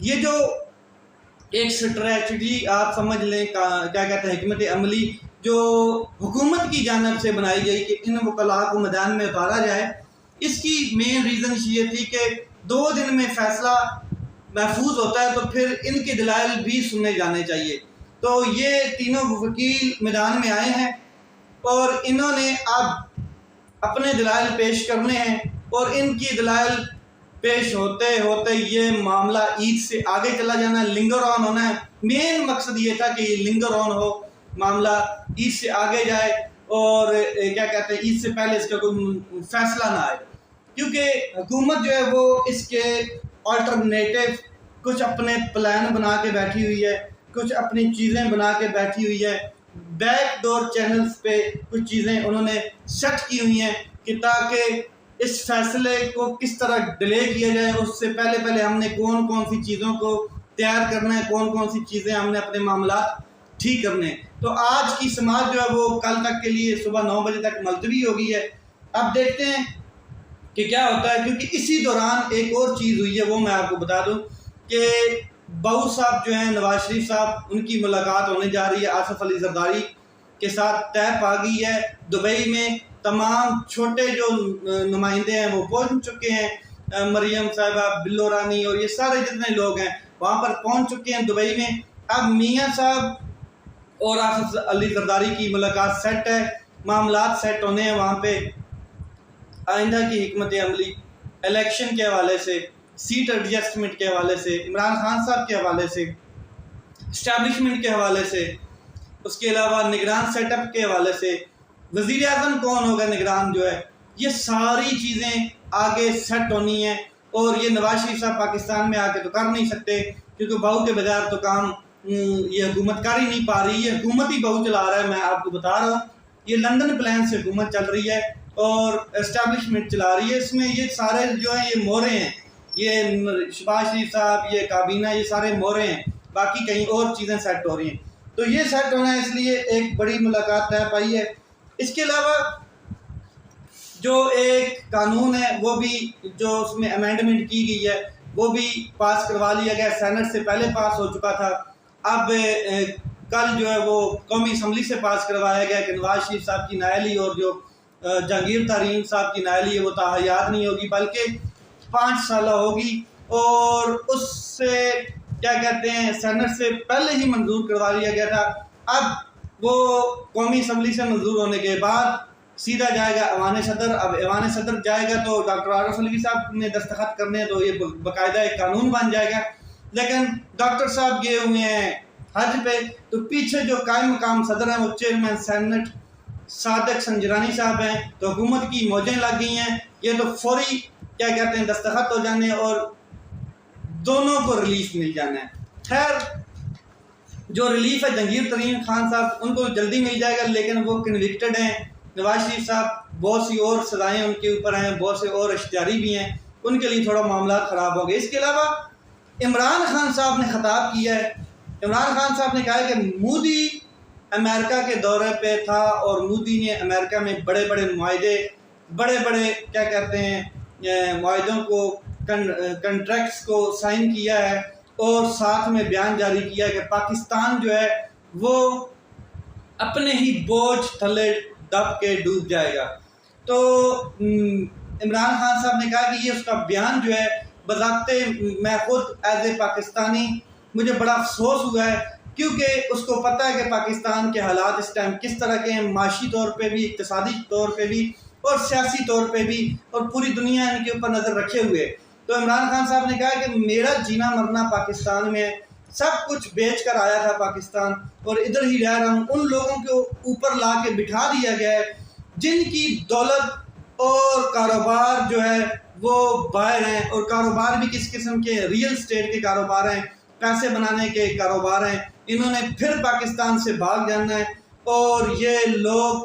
یہ جو ایک اسٹریٹجی آپ سمجھ لیں کیا کہتے ہیں حکمت عملی جو حکومت کی جانب سے بنائی گئی کہ ان وکلاء کو میدان میں اتارا جائے، اس کی مین ریزن یہ تھی کہ 2 دن میں فیصلہ محفوظ ہوتا ہے تو پھر ان کے دلائل بھی سنے جانے چاہیے۔ تو یہ تینوں وکیل میدان میں آئے ہیں اور انہوں نے اب اپنے دلائل پیش کرنے ہیں، اور ان کی دلائل پیش ہوتے ہوتے یہ معاملہ عید سے آگے چلا جانا ہے، لنگر آن ہونا ہے۔ مین مقصد یہ تھا کہ یہ لنگر آن ہو، معاملہ عید سے آگے جائے اور کیا کہتے ہیں عید سے پہلے اس کا کوئی فیصلہ نہ آئے، کیونکہ حکومت جو ہے وہ اس کے آلٹرنیٹو کچھ اپنے پلان بنا کے بیٹھی ہوئی ہے، کچھ اپنی چیزیں بنا کے بیٹھی ہوئی ہے، بیک ڈور چینلز پہ کچھ چیزیں انہوں نے سیٹ کی ہوئی ہیں کہ تاکہ اس فیصلے کو کس طرح ڈیلے کیا جائے، اس سے پہلے ہم نے کون کون سی چیزوں کو تیار کرنا ہے، کون کون سی چیزیں ہم نے اپنے معاملات ٹھیک کرنے ہیں۔ تو آج کی سماعت جو ہے وہ کل تک کے لیے صبح 9 بجے تک ملتوی ہو گئی ہے۔ اب دیکھتے ہیں کہ کیا ہوتا ہے، کیونکہ اسی دوران ایک اور چیز ہوئی ہے، وہ میں آپ کو بتا دوں کہ بہو صاحب جو ہیں نواز شریف صاحب، ان کی ملاقات ہونے جا رہی ہے آصف علی زرداری کے ساتھ، طے پا گئی ہے۔ دبئی میں تمام چھوٹے جو نمائندے ہیں وہ پہنچ چکے ہیں، مریم صاحبہ، بلو رانی اور یہ سارے جتنے لوگ ہیں وہاں پر پہنچ چکے ہیں دبئی میں۔ اب میاں صاحب اور آصف علی زرداری کی ملاقات سیٹ ہے، معاملات سیٹ ہونے ہیں وہاں پہ۔ آئندہ کی حکمت عملی، الیکشن کے حوالے سے، سیٹ ایڈجسٹمنٹ کے حوالے سے، عمران خان صاحب کے حوالے سے، اسٹیبلشمنٹ کے حوالے سے، اس کے علاوہ نگران سیٹ اپ کے حوالے سے، وزیر اعظم کون ہوگا نگران جو ہے، یہ ساری چیزیں آگے سیٹ ہونی ہیں۔ اور یہ نواز شریف صاحب پاکستان میں آ کے تو کر نہیں سکتے، کیونکہ بہو کے بغیر تو کام یہ حکومت کر ہی نہیں پا رہی، یہ حکومت ہی بہو چلا رہا ہے۔ میں آپ کو بتا رہا ہوں یہ لندن پلان سے حکومت چل رہی ہے اور اسٹیبلشمنٹ چلا رہی ہے، اس میں یہ سارے جو ہیں یہ مورے ہیں، یہ شہباز شریف صاحب، یہ کابینہ، یہ سارے مورے ہیں، باقی کہیں اور چیزیں سیٹ ہو رہی ہیں۔ تو یہ سیٹ ہونا ہے، اس لیے ایک بڑی ملاقات طے پائی ہے۔ اس کے علاوہ جو ایک قانون ہے وہ بھی جو اس میں امینڈمنٹ کی گئی ہے وہ بھی پاس کروا لیا گیا، سینٹ سے پہلے پاس ہو چکا تھا، اب کل جو ہے وہ قومی اسمبلی سے پاس کروایا گیا کہ نواز شریف صاحب کی نااہلی اور جو جہانگیر ترین صاحب کی نااہلی ہے وہ تاحیات نہیں ہوگی بلکہ 5 سالہ ہوگی، اور اس سے کیا کہتے ہیں سینٹ سے پہلے ہی منظور کروا لیا گیا تھا۔ اب وہ قومی اسمبلی سے منظور ہونے کے بعد سیدھا جائے گا ایوان صدر۔ اب ایوان صدر جائے گا تو ڈاکٹر عارف علوی صاحب نے دستخط کرنے ہیں، تو یہ باقاعدہ ایک قانون بن جائے گا۔ لیکن ڈاکٹر صاحب گئے ہوئے ہیں حج پہ، تو پیچھے جو قائم مقام صدر ہیں وہ چیئرمین سینٹ صادق سنجرانی صاحب ہیں، تو حکومت کی موجیں لگ گئی ہیں، یہ تو فوری کیا کہتے ہیں دستخط ہو جانے اور دونوں کو ریلیف مل جانا ہے۔ خیر جو ریلیف ہے جہانگیر ترین خان صاحب ان کو جلدی مل جائے گا، لیکن وہ کنوکٹڈ ہیں۔ نواز شریف صاحب بہت سی اور سزائیں ان کے اوپر ہیں، بہت سے اور اشتہاری بھی ہیں، ان کے لیے تھوڑا معاملات خراب ہو گئے۔ اس کے علاوہ عمران خان صاحب نے خطاب کیا ہے۔ عمران خان صاحب نے کہا ہے کہ مودی امریکہ کے دورے پہ تھا اور مودی نے امریکہ میں بڑے بڑے معاہدے، بڑے بڑے کیا کہتے ہیں معاہدوں کو، کنٹریکٹس کو سائن کیا ہے، اور ساتھ میں بیان جاری کیا کہ پاکستان جو ہے وہ اپنے ہی بوجھ تھلے دب کے ڈوب جائے گا۔ تو عمران خان صاحب نے کہا کہ یہ اس کا بیان جو ہے بذات میں خود ایز اے پاکستانی مجھے بڑا افسوس ہوا ہے، کیونکہ اس کو پتہ ہے کہ پاکستان کے حالات اس ٹائم کس طرح کے ہیں، معاشی طور پہ بھی، اقتصادی طور پہ بھی اور سیاسی طور پہ بھی، اور پوری دنیا ان کے اوپر نظر رکھے ہوئے۔ تو عمران خان صاحب نے کہا کہ میرا جینا مرنا پاکستان میں ہے، سب کچھ بیچ کر آیا تھا پاکستان اور ادھر ہی رہ رہا ہوں، ان لوگوں کے اوپر لا کے بٹھا دیا گیا ہے جن کی دولت اور کاروبار جو ہے وہ باہر ہیں، اور کاروبار بھی کس قسم کے، ریئل اسٹیٹ کے کاروبار ہیں، پیسے بنانے کے کاروبار ہیں، انہوں نے پھر پاکستان سے بھاگ جانا ہے۔ اور یہ لوگ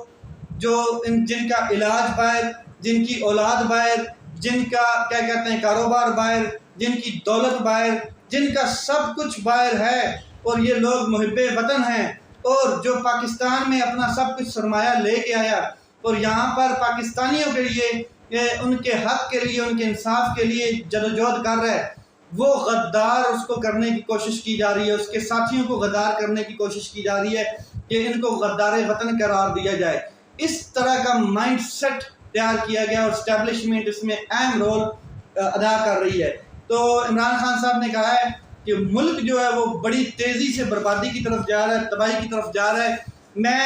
جو جن کا علاج باہر، جن کی اولاد باہر، جن کا کیا کہتے ہیں کاروبار باہر، جن کی دولت باہر، جن کا سب کچھ باہر ہے، اور یہ لوگ محب وطن ہیں، اور جو پاکستان میں اپنا سب کچھ سرمایہ لے کے آیا اور یہاں پر پاکستانیوں کے لیے ان کے حق کے لیے، ان کے انصاف کے لیے جدوجہد کر رہا ہے، وہ غدار اس کو کرنے کی کوشش کی جا رہی ہے، اس کے ساتھیوں کو غدار کرنے کی کوشش کی جا رہی ہے کہ ان کو غدار وطن قرار دیا جائے۔ اس طرح کا مائنڈ سیٹ تیار کیا گیا اور اسٹیبلشمنٹ اس میں اہم رول ادا کر رہی ہے۔ تو عمران خان صاحب نے کہا ہے کہ ملک جو ہے وہ بڑی تیزی سے بربادی کی طرف جا رہا ہے، تباہی کی طرف جا رہا ہے۔ میں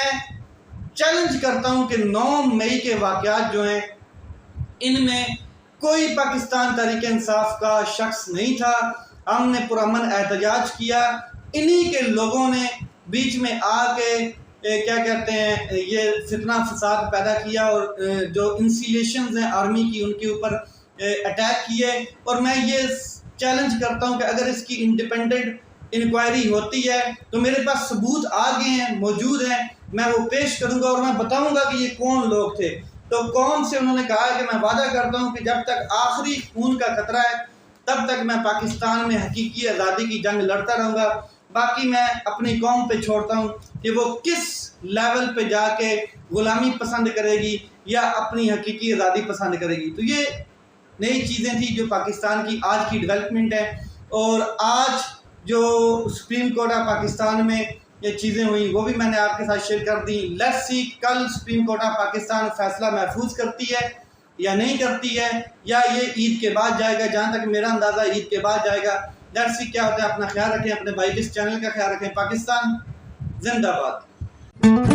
چیلنج کرتا ہوں کہ 9 مئی کے واقعات جو ہیں ان میں کوئی پاکستان تحریک انصاف کا شخص نہیں تھا، ہم نے پرامن احتجاج کیا، انہی کے لوگوں نے بیچ میں آ کے کیا کہتے ہیں یہ فتنہ فساد پیدا کیا اور جو انسیلیشنز ہیں آرمی کی ان کے اوپر اٹیک کیے۔ اور میں یہ چیلنج کرتا ہوں کہ اگر اس کی انڈیپینڈنٹ انکوائری ہوتی ہے تو میرے پاس ثبوت آ گئے ہیں، موجود ہیں، میں وہ پیش کروں گا اور میں بتاؤں گا کہ یہ کون لوگ تھے۔ تو قوم سے انہوں نے کہا کہ میں وعدہ کرتا ہوں کہ جب تک آخری خون کا خطرہ ہے تب تک میں پاکستان میں حقیقی آزادی کی جنگ لڑتا رہوں گا۔ باقی میں اپنی قوم پہ چھوڑتا ہوں کہ وہ کس لیول پہ جا کے غلامی پسند کرے گی یا اپنی حقیقی آزادی پسند کرے گی۔ تو یہ نئی چیزیں تھیں جو پاکستان کی آج کی ڈیولپمنٹ ہے، اور آج جو سپریم کورٹ آف پاکستان میں یہ چیزیں ہوئیں وہ بھی میں نے آپ کے ساتھ شیئر کر دی۔ لیٹس سی کل سپریم کورٹ آف پاکستان فیصلہ محفوظ کرتی ہے یا نہیں کرتی ہے، یا یہ عید کے بعد جائے گا۔ جہاں تک میرا اندازہ عید کے بعد جائے گا۔ لیٹس سی کیا ہوتا ہے۔ اپنا خیال رکھیں، اپنے بھائی اس چینل کا خیال رکھیں۔ پاکستان زندہ باد۔